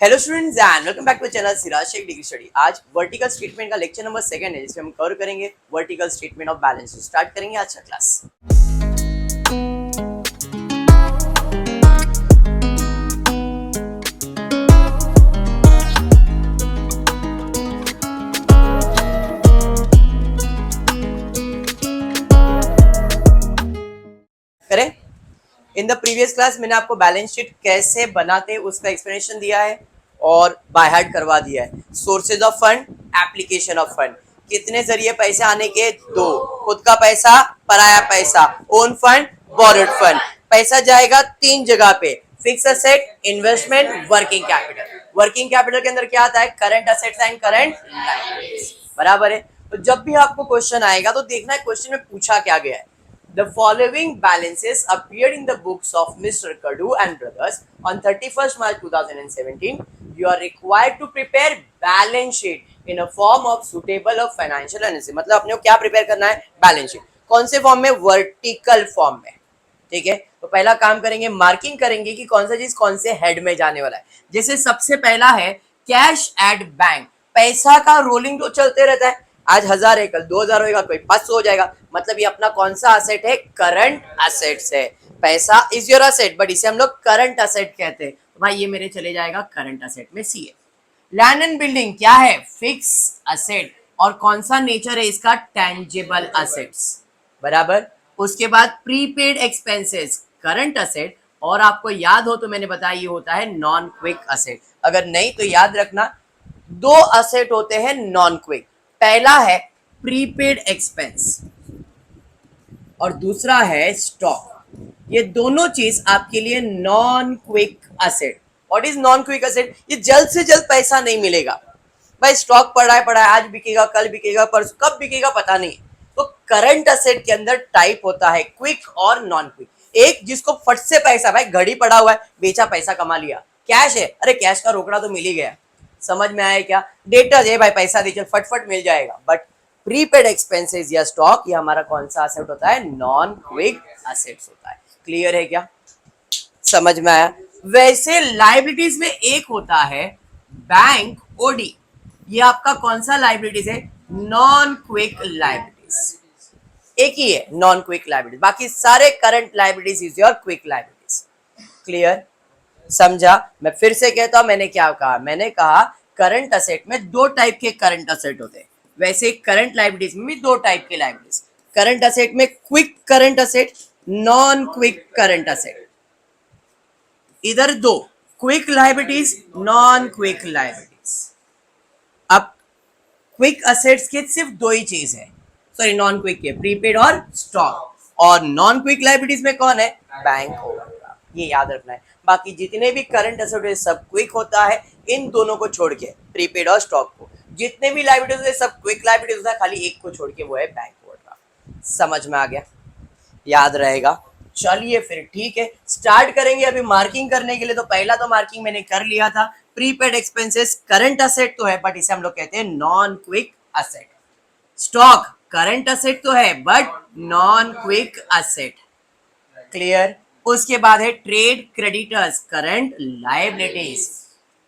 Hello students and welcome back to channel Siraj Sheikh degree study. आज vertical statement का lecture number 2 है जिसमें हम कवर करेंगे vertical statement of balance. Start करेंगे आज का क्लास। करें इन द प्रीवियस क्लास मैंने आपको बैलेंस शीट कैसे बनाते हैं उसका एक्सप्लेनेशन दिया है और बाय हार्ट करवा दिया है। Sources of fund, application of fund, कितने जरिए पैसे आने के, दो, खुद का पैसा, पराया पैसा, ओन फंड, बोरोड फंड। पैसा जाएगा तीन जगह पे, fix asset, investment, working capital. Working capital के अंदर क्या आता है? Current assets and current liabilities. बराबर है। तो जब भी आपको क्वेश्चन आएगा तो देखना है क्वेश्चन में पूछा क्या गया है। The following balances appeared in the books of Mr. Kadu and Brothers on 31st March 2017. You are required to prepare balance sheet in a form of suitable of financial analysis. मतलब अपने को क्या prepare करना है? Balance sheet. कौन से form में? Vertical form में। ठीक है, तो पहला काम करेंगे, मार्किंग करेंगे कि कौन सा चीज कौन से हेड में जाने वाला है। जैसे सबसे पहला है कैश एट बैंक। पैसा का रोलिंग तो चलते रहता है, आज 1000 है, कल 2000 होगा, कोई 500 हो जाएगा। मतलब ये अपना कौन सा असेट है? करंट असेट्स है। पैसा इज योर असेट बट इसे हम लोग करंट असेट कहते हैं। तो भाई ये मेरे चले जाएगा करंट असेट में, सी है। लैंड एंड बिल्डिंग क्या है? Fix asset. और कौन सा नेचर है इसका? Tangible assets. बराबर। उसके बाद प्रीपेड एक्सपेंसेस, करंट असेट। और आपको याद हो तो मैंने बताया ये होता है नॉन क्विक असेट। अगर नहीं तो याद रखना, दो असेट होते हैं नॉन क्विक। पहला है प्रीपेड एक्सपेंस और दूसरा है स्टॉक। ये दोनों चीज आपके लिए non quick asset. What is non quick asset? ये जल्द से जल्द पैसा नहीं मिलेगा भाई। स्टॉक पड़ा है, आज बिकेगा, कल बिकेगा, परसों कब बिकेगा पता नहीं। तो करंट असेट के अंदर टाइप होता है क्विक और नॉन क्विक। एक जिसको फट से पैसा, भाई घड़ी पड़ा हुआ है, बेचा, पैसा कमा लिया। कैश है, अरे कैश का रोकड़ा तो मिल ही गया। समझ में आया क्या? डेटर्स है, भाई पैसा दीजिए, फटफट मिल जाएगा। बट प्रीपेड एक्सपेंसेस या स्टॉक, ये हमारा कौन सा असेट होता है? नॉन क्विक असेट्स होता है। क्लियर है क्या? समझ में आया? वैसे लाइबिलिटीज में एक होता है बैंक ओडी। ये आपका कौन सा लाइबिलिटीज है? Non quick liabilities. एक ही है नॉन क्विक लाइबिलिटीज, बाकी सारे current liabilities is your quick liabilities. Clear? समझा? मैं फिर से कहता हूं, मैंने क्या कहा? मैंने कहा करंट असेट में दो टाइप के करंट असेट होते हैं। वैसे करंट लाइबिलिटीज में भी दो टाइप के लाइबिलिटीज। करंट असेट में quick current asset, non quick current asset. इधर दो, quick liabilities, non quick liabilities. अब क्विक असेट्स के सिर्फ दो ही चीज है, सॉरी नॉन क्विक के, प्रीपेड और स्टॉक। और नॉन क्विक लाइबिलिटीज में कौन है? Bank overdraft. ये याद रखना है। बाकी जितने भी करंट असेट है सब क्विक होता है, इन दोनों को छोड़ के, प्रीपेड और स्टॉक को। जितने भी लाइबिलिटीज है सब क्विक लाइबिलिटीज होता है, खाली एक को छोड़ के, वो है बैंक ओवरड्राफ्ट। समझ में आ गया? याद रहेगा। चलिए फिर ठीक है, स्टार्ट करेंगे अभी मार्किंग करने के लिए। तो पहला तो मार्किंग मैंने कर लिया था। प्रीपेड एक्सपेंसेस करंट असेट तो है बट इसे हम लोग कहते हैं non quick asset. Stock current asset तो है but non quick asset. Clear? उसके बाद है trade creditors, current liabilities.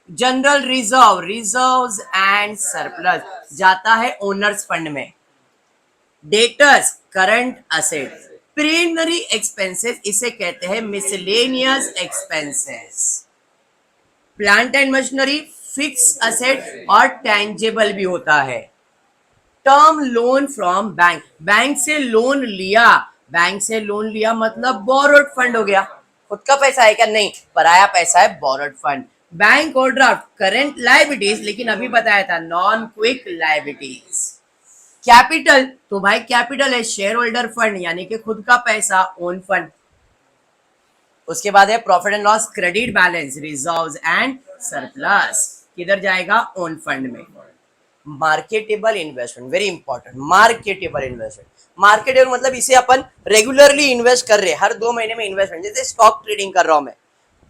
General reserve, reserves and surplus जाता है ओनर्स फंड में। Debtors current asset. Preliminary expenses इसे कहते हैं miscellaneous expenses. Plant and machinery fix asset और टेंजिबल भी होता है। Term loan from bank, bank से लोन लिया, बैंक से लोन लिया मतलब बोरोड फंड हो गया। खुद का पैसा है क्या? नहीं, पराया पैसा है, borrowed fund. Bank overdraft current liabilities, लेकिन अभी बताया था नॉन क्विक लायबिलिटीज। कैपिटल तो भाई कैपिटल है शेयर होल्डर फंड, यानी कि खुद का पैसा, ओन फंड। उसके बाद है profit and loss credit balance, reserves and surplus, किधर जाएगा? ओन फंड में। Marketable investment, very important, marketable investment. Marketable मतलब इसे अपन रेगुलरली इन्वेस्ट कर रहे हैं, हर 2 महीने में इन्वेस्टमेंट। जैसे स्टॉक ट्रेडिंग कर रहा हूं मैं,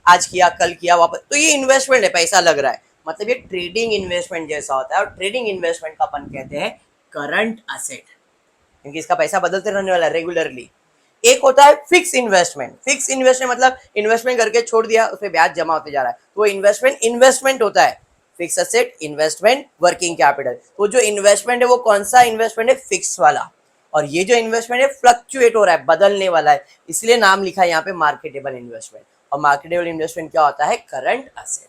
आज किया, कल किया, वापस, तो ये इन्वेस्टमेंट है, पैसा लग रहा है। मतलब ये ट्रेडिंग इन्वेस्टमेंट जैसा होता है। और ट्रेडिंग इन्वेस्टमेंट का अपन कहते हैं करंट असेट, क्योंकि इसका पैसा बदलते रहने वाला है रेगुलरली। एक होता है फिक्स इन्वेस्टमेंट। फिक्स इन्वेस्टमेंट मतलब इन्वेस्टमेंट करके छोड़ दिया, उस पे ब्याज जमा होते जा रहा है, तो वो इन्वेस्टमेंट होता है। Fix asset, investment, working capital. तो जो इन्वेस्टमेंट है वो कौन सा इन्वेस्टमेंट है? फिक्स वाला। और ये जो इन्वेस्टमेंट है फ्लक्चुएट हो रहा है, बदलने वाला है, इसलिए नाम लिखा है यहाँ पे मार्केटेबल इन्वेस्टमेंट। और मार्केटेबल इन्वेस्टमेंट क्या होता है? Current asset.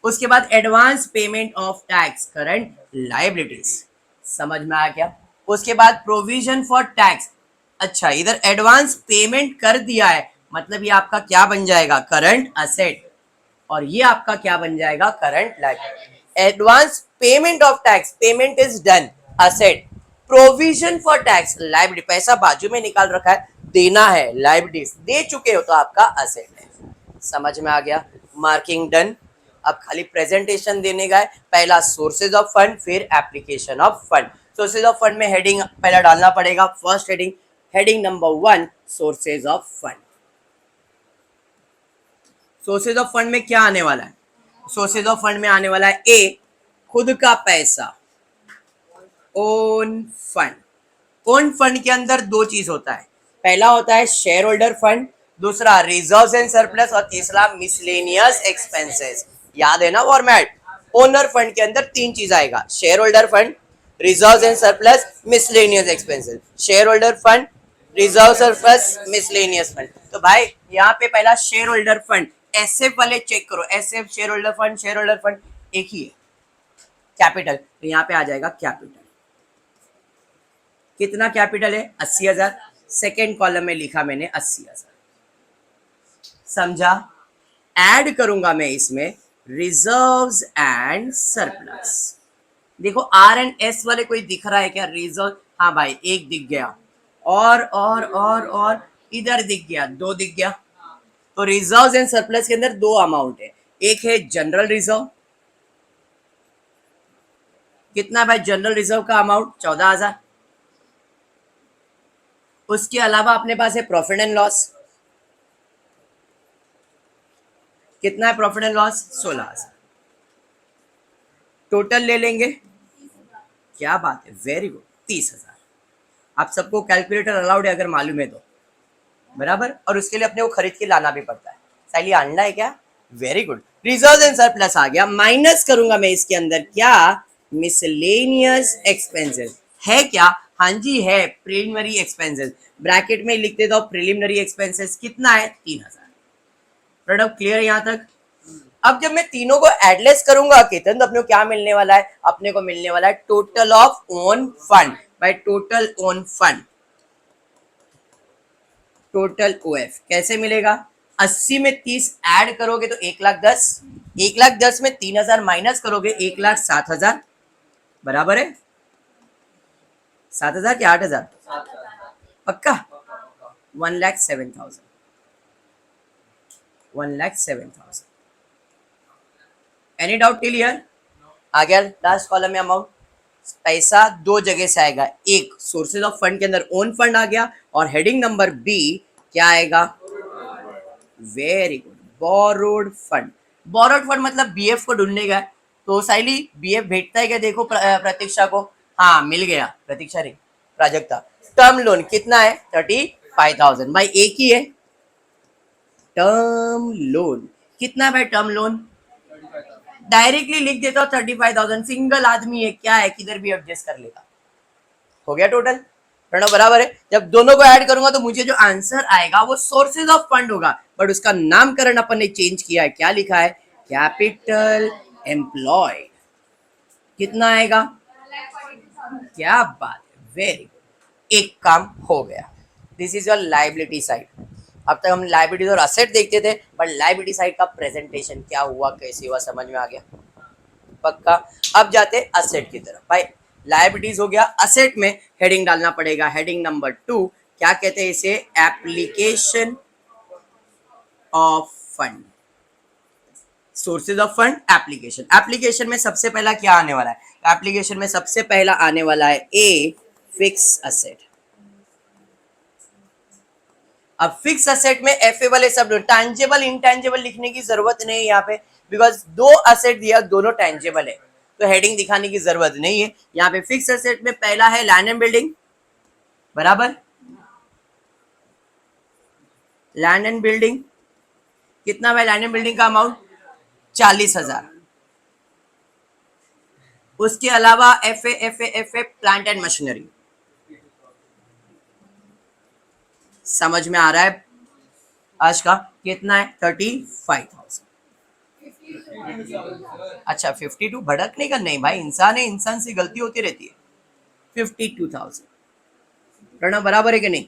उसके बाद advance payment of tax, current liabilities. समझ में आया क्या? उसके बाद प्रोविजन फॉर टैक्स। अच्छा, इधर एडवांस पेमेंट कर दिया है, मतलब ये आपका क्या बन जाएगा? Current asset. और ये आपका क्या बन जाएगा? Current liability. Advance payment of tax, payment is done, asset. Provision for tax, liability, पैसा बाजू में निकाल रखा है, देना है, लायबिलिटीज दे चुके हो तो आपका असेट है। समझ में आ गया? Marking done. अब खाली प्रेजेंटेशन देने का है। पहला सोर्सेज ऑफ फंड, फिर application of fund. Sources of fund में हेडिंग पहला डालना पड़ेगा, first heading, heading number 1, sources of fund. Sources of fund में क्या आने वाला है? सोर्सेज ऑफ फंड में आने वाला है ए, खुद का पैसा, ओन फंड। ओन फंड के अंदर दो चीज होता है, पहला होता है शेयर होल्डर फंड, दूसरा रिजर्व्स एंड सरप्लस, और तीसरा मिसलेनियस एक्सपेंसेस। याद है ना फॉर्मेट? ओनर फंड के अंदर तीन चीज आएगा, share holder fund, reserves and surplus, miscellaneous expenses. Share holder fund, reserve surplus, miscellaneous fund. तो भाई यहाँ पे पहला शेयर होल्डर फंड, एसएफ वाले चेक करो, SF share holder fund, share holder fund एक ही है। कैपिटल, तो यहाँ पे आ जाएगा कैपिटल। कितना कैपिटल है? 80,000। सेकेंड कॉलम में लिखा मैंने 80,000। समझा? ऐड करूंगा मैं इसमें रिजर्व्स एंड सरप्लस। देखो आर एंड एस वाले कोई दिख रहा है क्या? रिजर्व, हाँ भाई एक दिख गया, और इधर दिख गया, दो दिख गया। तो रिजर्व्स एंड सरप्लस के अंदर दो अमाउंट है, एक है जनरल रिजर्व। कितना भाई जनरल रिजर्व का अमाउंट? 14,000। उसके अलावा अपने पास है प्रॉफिट एंड लॉस। कितना है प्रॉफिट एंड लॉस? 16,000। टोटल ले लेंगे, क्या बात है, वेरी गुड, 30,000। आप सबको कैलकुलेटर अलाउड है अगर मालूम है तो, बराबर। और उसके लिए अपने को खरीद के लाना भी पड़ता है। साइली अंडा है क्या? Very good. Reserve and surplus आ गया, माइनस करूंगा मैं इसके अंदर क्या? Miscellaneous expenses. है क्या? हाँ जी है, प्रिलिमिनरी एक्सपेंसेस। ब्रैकेट में लिख देता हूं प्रिलिमिनरी एक्सपेंसेस। कितना है? 3,000। प्रोडक्ट क्लियर यहां तक? अब जब मैं तीनों को एडलेस करूंगा केतन, तो अपने को क्या मिलने वाला है? अपने को मिलने वाला है total of own fund. By total own fund, total of कैसे मिलेगा? 80 में 30 ऐड करोगे तो 1,10,000। 1,10,000 में 3,000 माइनस करोगे 1,07,000, बराबर है 7,000 कि 8,000? पक्का? 1,07,000। 1,07,000। Any doubt till here? आ गया लास्ट कॉलम में अमाउंट। पैसा दो जगह से आएगा, एक सोर्सेज ऑफ फंड के अंदर ओन फंड आ गया, और हेडिंग नंबर बी क्या आएगा? Very good, borrowed fund. Borrowed fund मतलब बीएफ को ढूंढने गया, तो साइली बीएफ भेजता है क्या? देखो प्रतीक्षा को, हाँ मिल गया, प्रतीक्षा रे, प्राजक्ता। टर्म लोन कितना है? 35,000। भाई एक ही है टर्म लोन। कितना भाई टर्म लोन? डायरेक्टली लिख देता हूँ 35,000। सिंगल आदमी है, क्या है, किधर भी एडजस्ट कर लेगा। हो गया टोटल, प्रणव बराबर है। जब दोनों को ऐड करूंगा तो मुझे जो आंसर आएगा वो सोर्सेज ऑफ फंड होगा, बट उसका नामकरण अपन ने चेंज किया है। क्या लिखा है? Capital employed. कितना आएगा? क्या बात है, वेरी गुड, एक काम हो गया। This is your liability side. अब तक हम लाइबिलिटीज और असेट देखते थे, बट लाइबिलिटी साइड का प्रेजेंटेशन क्या हुआ, कैसे हुआ, समझ में आ गया? पक्का। अब जाते असेट की तरफ। भाई लायबिलिटीज हो गया, असेट में हेडिंग डालना पड़ेगा, हेडिंग नंबर 2। क्या कहते हैं इसे? Application of fund. Sources of fund, application. Application में सबसे पहला क्या आने वाला है? एप्लीकेशन में सबसे पहला आने वाला है ए, फिक्स असेट। अब फिक्स असेट में एफए वाले सब टैंजेबल इंटैंजेबल लिखने की जरूरत नहीं है यहाँ पे, बिकॉज दो असेट दिया, दोनों टैंजेबल है, तो हेडिंग दिखाने की जरूरत नहीं है। यहाँ पे फिक्स असेट में पहला है लैंड एंड बिल्डिंग, बराबर। लैंड एंड बिल्डिंग कितना भाई? लैंड एंड बिल्डिंग का अमाउंट 40,000। उसके अलावा F A plant and machinery, समझ में आ रहा है? आज का कितना है? 35,000। अच्छा 52, भड़कने का नहीं भाई, इंसान है, इंसान से गलती होती रहती है। 52,000 प्रणव बराबर है कि नहीं?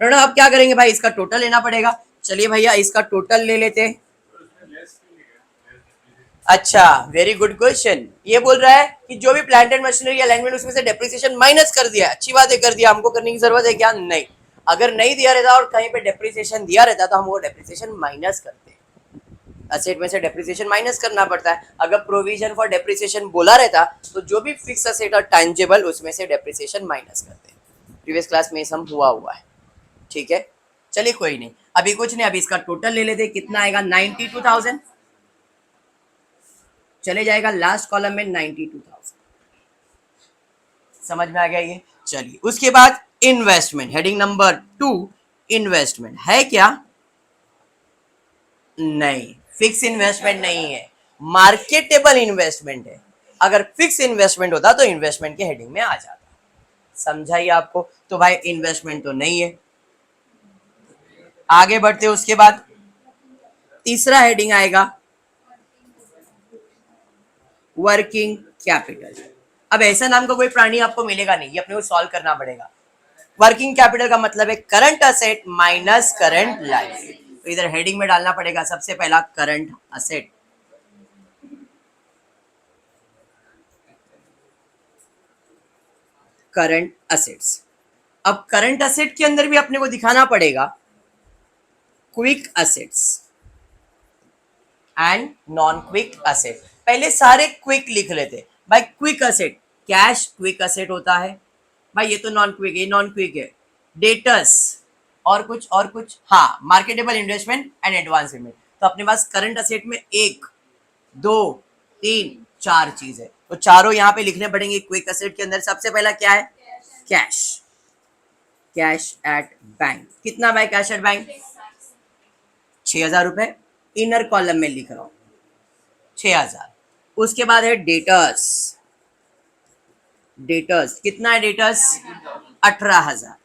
प्रणव अब क्या करेंगे भाई? इसका टोटल लेना पड़ेगा। चलिए भैया इसका टोटल ले लेते हैं। अच्छा वेरी गुड क्वेश्चन। ये बोल रहा है कि जो भी प्लांट एंड मशीनरी या लैंड उसमें से डेप्रिसिएशन माइनस कर दिया। अच्छी बात है, कर दिया। हमको करने की जरूरत है क्या? नहीं। अगर नहीं दिया रहता और कहीं पे डेप्रिसिएशन दिया रहता तो हम वो डेप्रिसिएशन माइनस करते। असेट में से डेप्रिसिएशन माइनस करना पड़ता है। अगर प्रोविजन फॉर डेप्रिसिएशन बोला रहता तो जो भी फिक्स असेट और टैंजिबल उसमें से डेप्रिसिएशन माइनस करते। प्रीवियस क्लास में सम हुआ है। ठीक है, चलिए कोई नहीं, अभी कुछ नहीं। अभी इसका टोटल ले लेते, कितना आएगा? 92,000। चले जाएगा लास्ट कॉलम में 92,000। समझ में आ गया ये? चलिए उसके बाद इन्वेस्टमेंट, हेडिंग नंबर 2 इन्वेस्टमेंट है क्या? नहीं, फिक्स इन्वेस्टमेंट नहीं है, मार्केटेबल इन्वेस्टमेंट है। अगर फिक्स इन्वेस्टमेंट होता तो इन्वेस्टमेंट के हेडिंग में आ जाता। समझाइए आपको? तो भाई इन्वेस्टमेंट तो नहीं है। आगे बढ़ते उसके बाद तीसरा हेडिंग आएगा वर्किंग कैपिटल। अब ऐसा नाम का कोई प्राणी आपको मिलेगा नहीं, ये अपने को सॉल्व करना पड़ेगा। वर्किंग कैपिटल का मतलब है current asset minus current liability. तो इधर हेडिंग में डालना पड़ेगा सबसे पहला करंट असेट। Current assets. अब करंट असेट के अंदर भी अपने को दिखाना पड़ेगा quick assets and non quick asset. पहले सारे क्विक लिख लेते भाई। Quick asset, cash quick asset होता है भाई, ये तो नॉन क्विक, ये नॉन क्विक है। डेटर्स और कुछ हाँ, marketable investment and advance payment. तो अपने पास करंट असेट में 1 2 3 4 चीज है, तो चारों यहाँ पे लिखने पड़ेंगे। क्विक असेट के अंदर सबसे पहला क्या है? कैश। कैश एट बैंक, कितना भाई कैश एट बैंक? 6,000 रुपए। इनर कॉलम में लिख रहा हूं 6,000। उसके बाद है डेटर्स। डेटर्स कितना है? डेटर्स 18,000।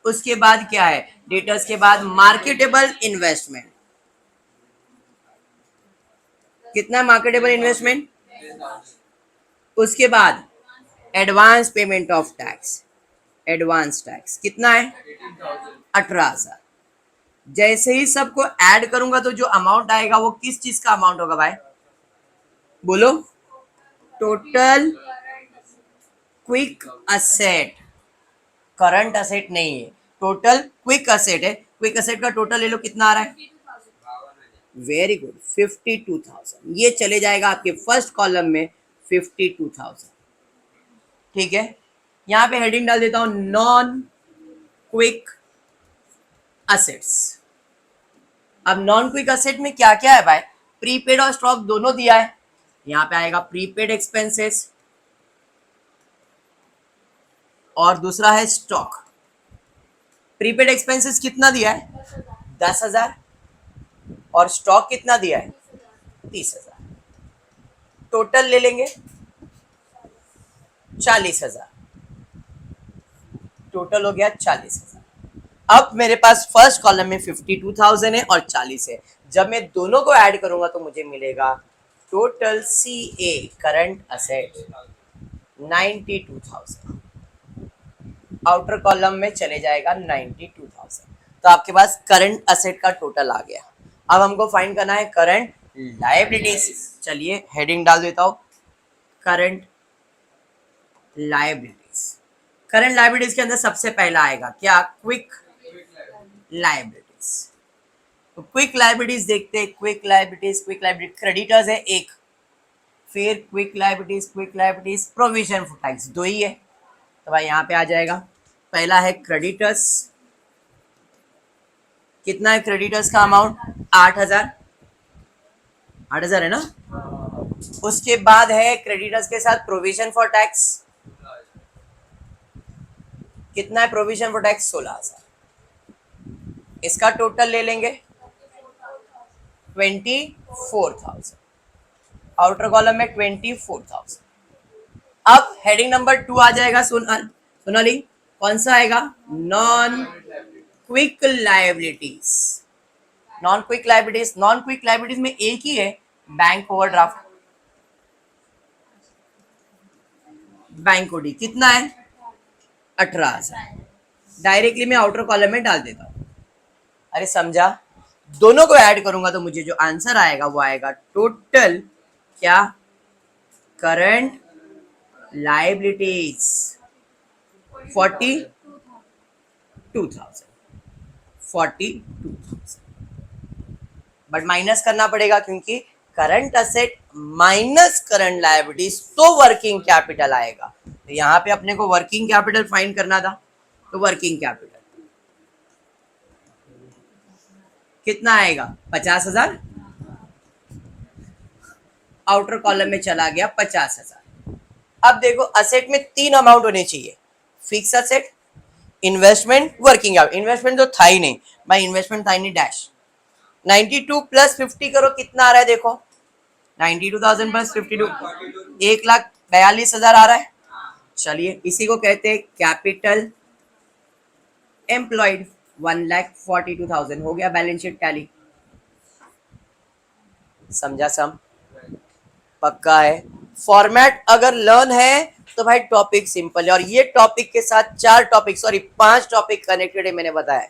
उसके बाद क्या है? डेटर्स के बाद मार्केटेबल इन्वेस्टमेंट। कितना मार्केटेबल इन्वेस्टमेंट? उसके बाद advance payment of tax. Advance tax कितना है? 18,000। जैसे ही सबको ऐड करूंगा तो जो अमाउंट आएगा वो किस चीज का अमाउंट होगा भाई? बोलो। Total quick asset, current asset नहीं है, टोटल क्विक असेट है। क्विक असेट का टोटल ले लो, कितना आ रहा है? Very good, 52,000। ये चले जाएगा आपके फर्स्ट कॉलम में 52,000। ठीक है, यहां पे हेडिंग डाल देता हूं नॉन क्विक असेट्स। अब नॉन क्विक असेट में क्या क्या है भाई? प्रीपेड और स्टॉक दोनों दिया है। यहां पे आएगा प्रीपेड एक्सपेंसेस और दूसरा है स्टॉक। प्रीपेड एक्सपेंसेस कितना दिया है? 10,000। और स्टॉक कितना दिया है? 30,000। टोटल ले लेंगे 40,000। टोटल हो गया 40,000। अब मेरे पास फर्स्ट कॉलम में 52,000 है और 40 है। जब मैं दोनों को ऐड करूंगा तो मुझे मिलेगा टोटल सी ए करंट असेट 92,000। आउटर कॉलम में चले जाएगा 92,000। तो आपके पास करंट असेट का टोटल आ गया। अब हमको फाइंड करना है करंट लायबिलिटीज। चलिए हेडिंग डाल देता हूं करंट लायबिलिटीज। करंट लायबिलिटीज के अंदर सबसे पहला आएगा क्या? Quick liabilities. तो क्विक लायबिलिटीज देखते हैं। क्विक लायबिलिटीज क्रेडिटर्स है एक, फिर quick liabilities provision for tax, दो ही है। तो भाई यहाँ पे आ जाएगा, पहला है क्रेडिटर्स। कितना है क्रेडिटर्स का अमाउंट? 8,000। 8,000 है ना? उसके बाद है क्रेडिटर्स के साथ प्रोविजन फॉर टैक्स। कितना है प्रोविजन फॉर टैक्स? 16,000। इसका टोटल ले लेंगे 24,000, आउटर कॉलम में 24,000। अब हेडिंग नंबर 2 आ जाएगा सोनाली, कौन सा आएगा? Non quick liabilities. Non quick liabilities, non quick liabilities में एक ही है, बैंक ओवरड्राफ्ट। बैंक ओडी कितना है? 18,000। डायरेक्टली मैं आउटर कॉलम में डाल देता हूं। अरे समझा? दोनों को ऐड करूंगा तो मुझे जो आंसर आएगा वो आएगा टोटल क्या? Current liabilities 42,000, 42,000। बट माइनस करना पड़ेगा क्योंकि current asset minus current liabilities तो वर्किंग कैपिटल आएगा। तो यहां पे अपने को वर्किंग कैपिटल फाइंड करना था, तो वर्किंग कैपिटल कितना आएगा? 50,000। आउटर कॉलम में चला गया 50,000। अब देखो असेट में तीन अमाउंट होने चाहिए, fix asset, investment, working capital. Investment तो था ही नहीं भाई, इन्वेस्टमेंट था ही नहीं डैश। 92 प्लस 50 करो कितना आ रहा है देखो, 92,000 प्लस 52, 1,42,000 आ रहा है। चलिए इसी को कहते हैं कैपिटल एम्प्लॉयड। 1,42,000 हो गया बैलेंस शीट टैली। समझा सम? पक्का है? फॉर्मेट अगर लर्न है तो भाई टॉपिक सिंपल है, और ये टॉपिक के साथ 4 टॉपिक, सॉरी 5 टॉपिक कनेक्टेड है, मैंने बताया।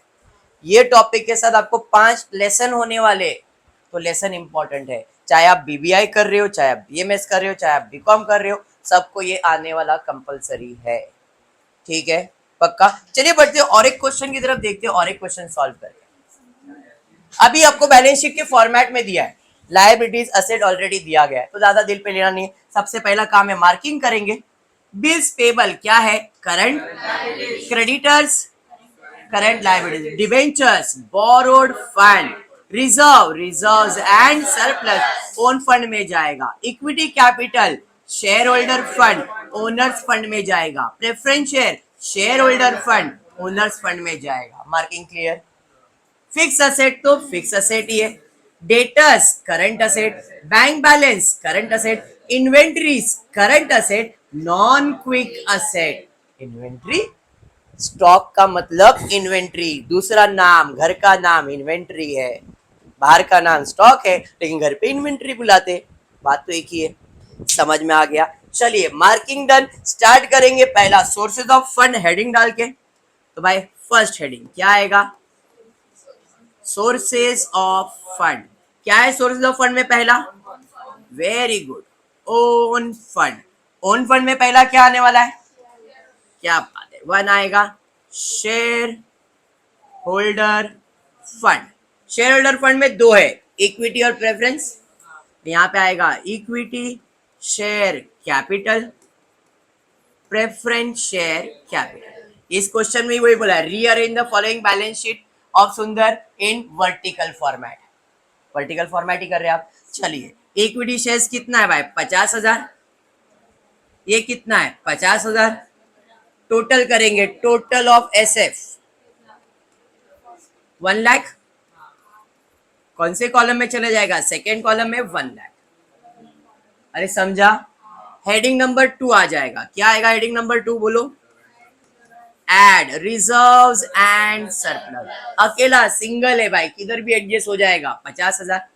ये टॉपिक के साथ आपको 5 लेसन होने वाले, तो लेसन इंपॉर्टेंट है। चाहे आप बीबीआई कर रहे हो, चाहे आप बीएमएस कर रहे हो, चाहे आप बीकॉम कर रहे हो, सबको ये आने वाला कंपलसरी है। ठीक है? पक्का? चलिए बढ़ते हैं और एक क्वेश्चन की तरफ, देखते हैं और एक क्वेश्चन सॉल्व करें। अभी आपको बैलेंस शीट के फॉर्मेट में दिया है, लायबिलिटीज असेट ऑलरेडी दिया गया है, तो ज्यादा दिल पे लेना नहीं है। सबसे पहला काम है मार्किंग करेंगे। बिल्स पेबल क्या है? Current. Creditors current liabilities. Debentures borrowed fund. Reserve reserves and surplus own fund में जाएगा। Equity capital share holder fund owner's fund में जाएगा। Preference share share holder fund owner's fund में जाएगा। Marking clear? फिक्स असेट तो fix asset ही है। Debtors current asset, bank balance current asset, inventories current asset, non quick asset. Inventory stock का मतलब inventory, दूसरा नाम घर का नाम इन्वेंट्री है, बाहर का नाम स्टॉक है, लेकिन घर पे इन्वेंट्री बुलाते। बात तो एक ही है। समझ में आ गया? चलिए मार्किंग डन। स्टार्ट करेंगे पहला सोर्सेज ऑफ फंड हेडिंग डाल के। तो भाई फर्स्ट हेडिंग क्या आएगा? Sources of fund. क्या है सोर्सेज ऑफ फंड में पहला? Very good, own fund. Own fund में पहला क्या आने वाला है? क्या बात है, 1 आएगा। Share holder fund. Share holder fund में 2 है, इक्विटी और प्रेफरेंस। यहां पे आएगा equity share capital, preference share capital. इस क्वेश्चन में वही बोला, rearrange the following balance sheet of Sundar in vertical format. Vertical format ही कर रहे हैं आप। चलिए इक्विटी शेयर्स कितना है भाई? 50,000। ये कितना है? 50,000। टोटल करेंगे, टोटल ऑफ एसएफ 1 लाख। कौन से कॉलम में चले जाएगा? सेकेंड कॉलम में 1 लाख। अरे समझा? हेडिंग नंबर 2 आ जाएगा। क्या आएगा हेडिंग नंबर 2? बोलो। Add reserves and surplus. अकेला सिंगल है भाई, किधर भी एडजस्ट हो जाएगा। 50,000।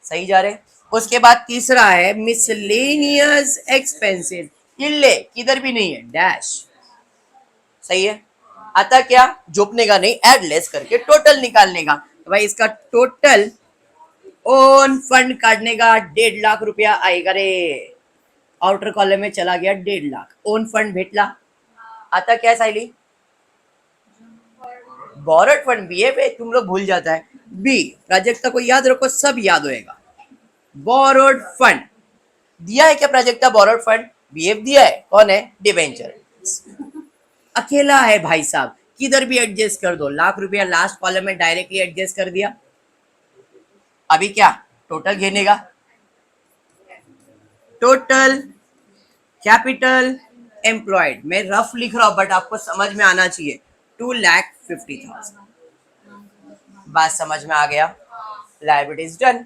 सही जा रहे? उसके बाद तीसरा है मिसलेनियस एक्सपेंसेस। इल्ले किधर भी नहीं है, डैश। सही है? आता क्या? जोपने का नहीं, एड लेस करके टोटल निकालने का। तो भाई इसका टोटल ओन फंड काटने का 1.5 लाख रुपया आएगा रे। आउटर कॉलम में चला गया 1.5 लाख। ओन फंड भेटला। आता क्या है साइली? बॉरोड फंड बी है, तुम लोग भूल जाता है। बी प्राजक्ता को याद रखो, सब याद होएगा। बॉरोड फंड दिया है क्या प्राजक्ता? बॉरोड फंड बीएफ दिया है। कौन है? डिबेंचर। अकेला है भाई साहब, किधर भी एडजस्ट कर दो। लाख रुपया लास्ट कॉलम में डायरेक्टली एडजस्ट कर दिया। अभी क्या टोटल घेनेगा? Total capital employed. मैं रफ लिख रहा हूं बट आपको समझ में आना चाहिए। 2,50,000। बात समझ में आ गया? Liabilities done.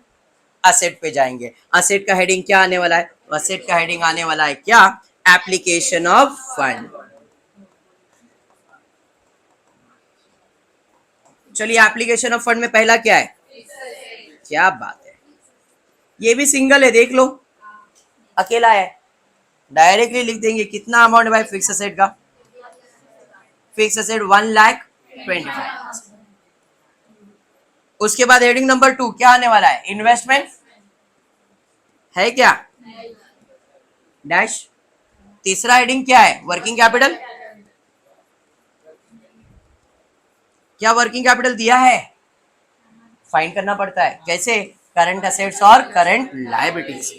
असेट पे जाएंगे। असेट का हेडिंग क्या आने वाला है? असेट का हेडिंग आने वाला है क्या? Application of fund. चलिए, एप्लीकेशन ऑफ फंड में पहला क्या है? क्या बात है, ये भी सिंगल है, देख लो, अकेला है। डायरेक्टली लिख देंगे कितना अमाउंट है भाई फिक्स असेट का? Fix asset 1,25,000। उसके बाद हेडिंग नंबर 2 क्या आने वाला है? इन्वेस्टमेंट है क्या? डैश। तीसरा हेडिंग क्या है? Working capital. क्या वर्किंग कैपिटल दिया है? फाइंड करना पड़ता है। कैसे? करंट असेट्स और करंट लायबिलिटीज।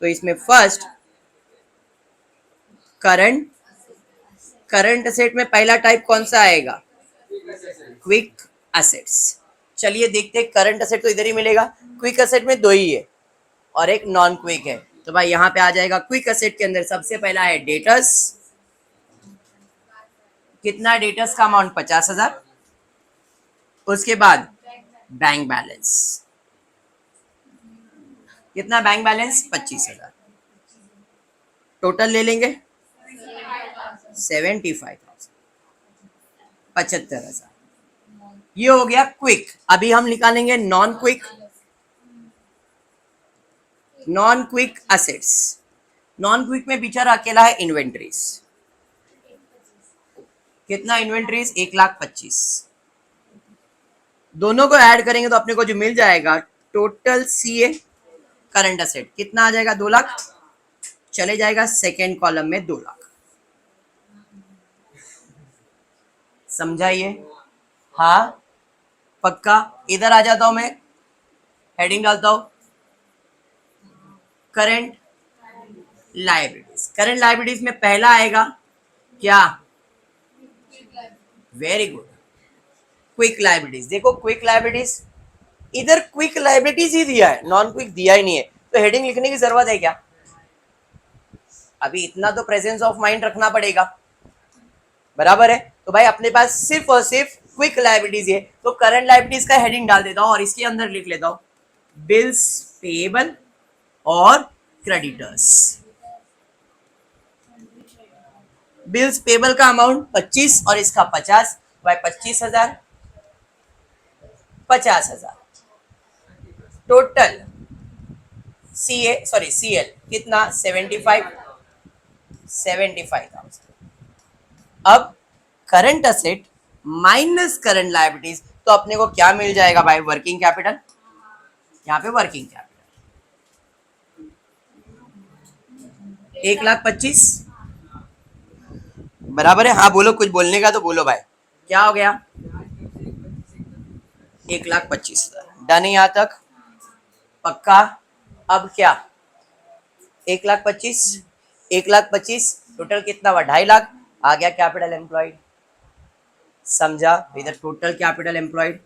तो इसमें फर्स्ट करंट करंट असेट में पहला टाइप कौन सा आएगा? Quick assets. चलिए देखते हैं, करंट असेट तो इधर ही मिलेगा, क्विक असेट में दो ही है और एक नॉन क्विक है। तो भाई यहाँ पे आ जाएगा क्विक असेट के अंदर सबसे पहला है डेटर्स। कितना डेटर्स का अमाउंट? 50,000। उसके बाद बैंक बैलेंस। कितना बैंक बैलेंस? 25,000। टोटल ले लेंगे 75,000, 75,000। ये हो गया क्विक। अभी हम निकालेंगे non quick. Non quick assets. Non quick में बिचारा अकेला है इन्वेंट्रीज। कितना इन्वेंट्रीज? 1,25,000। दोनों को ऐड करेंगे तो अपने को जो मिल जाएगा टोटल सीए करंट असेट कितना आ जाएगा? 2 लाख। चले जाएगा सेकेंड कॉलम में 2 लाख। समझाइए? हाँ पक्का। इधर आ जाता हूं मैं, हेडिंग डालता हूं करंट लायबिलिटीज। करंट लायबिलिटीज में पहला आएगा क्या? Very good, quick liabilities. देखो क्विक लायबिलिटीज, इधर क्विक लायबिलिटीज ही दिया है, नॉन क्विक दिया ही नहीं है, तो हेडिंग लिखने की जरूरत है क्या? अभी इतना तो प्रेजेंस ऑफ माइंड रखना पड़ेगा, बराबर है? तो भाई अपने पास सिर्फ और सिर्फ क्विक लायबिलिटीज है, तो करंट लायबिलिटीज का हेडिंग डाल देता हूं और इसके अंदर लिख लेता हूं बिल्स पेएबल और क्रेडिटर्स। बिल्स पेबल का अमाउंट 25 और इसका 50, भाई 25,000, 50,000। टोटल सीएल कितना? 75,000। अब current asset minus current liabilities, तो अपने को क्या मिल जाएगा भाई? Working capital. यहाँ पे वर्किंग कैपिटल 1,25,000 बराबर है। हाँ बोलो, कुछ बोलने का तो बोलो भाई। क्या हो गया? 1,25,000। डन है यहाँ तक? पक्का? अब क्या? 1,25,000, 1,25,000 टोटल कितना हुआ? 2.5 लाख। आ गया कैपिटल एम्प्लॉयड। समझा? इधर टोटल कैपिटल एम्प्लॉयड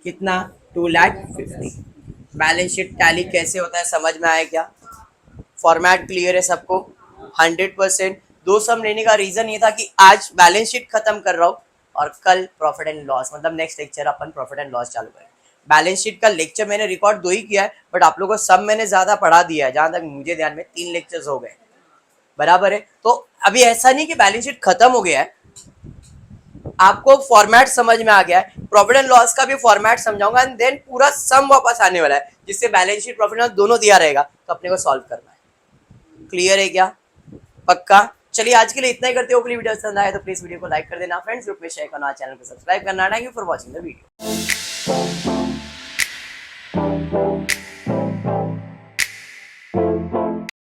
कितना? 2,50,000। बैलेंस शीट टैली कैसे होता है समझ में आया क्या? फॉर्मेट क्लियर है सबको? 100%। दो सम लेने का रीजन ये था कि आज बैलेंस शीट खत्म कर रहा हूँ और कल प्रॉफिट एंड लॉस, मतलब next lecture upon profit and loss चालू करें। बैलेंस शीट का लेक्चर मैंने रिकॉर्ड 2 ही किया है, बट आप लोगों को सब मैंने ज्यादा पढ़ा दिया है, जहां तक मुझे ध्यान में 3 लेक्चर्स हो गए, बराबर है? तो अभी ऐसा नहीं कि बैलेंस शीट खत्म हो गया है, आपको फॉर्मेट समझ में आ गया है। प्रॉफिट एंड लॉस का भी फॉर्मेट समझाऊंगा एंड देन पूरा सम वापस आने वाला है, जिससे balance sheet profit and loss दोनों दिया रहेगा, तो अपने को सॉल्व करना है। क्लियर है क्या? पक्का? चलिए आज के लिए इतना ही करते हो। वीडियो पसंद आए तो प्लीज वीडियो को लाइक कर देना, फ्रेंड्स ग्रुप में शेयर करना, चैनल को सब्सक्राइब करना। Thank you for watching the video.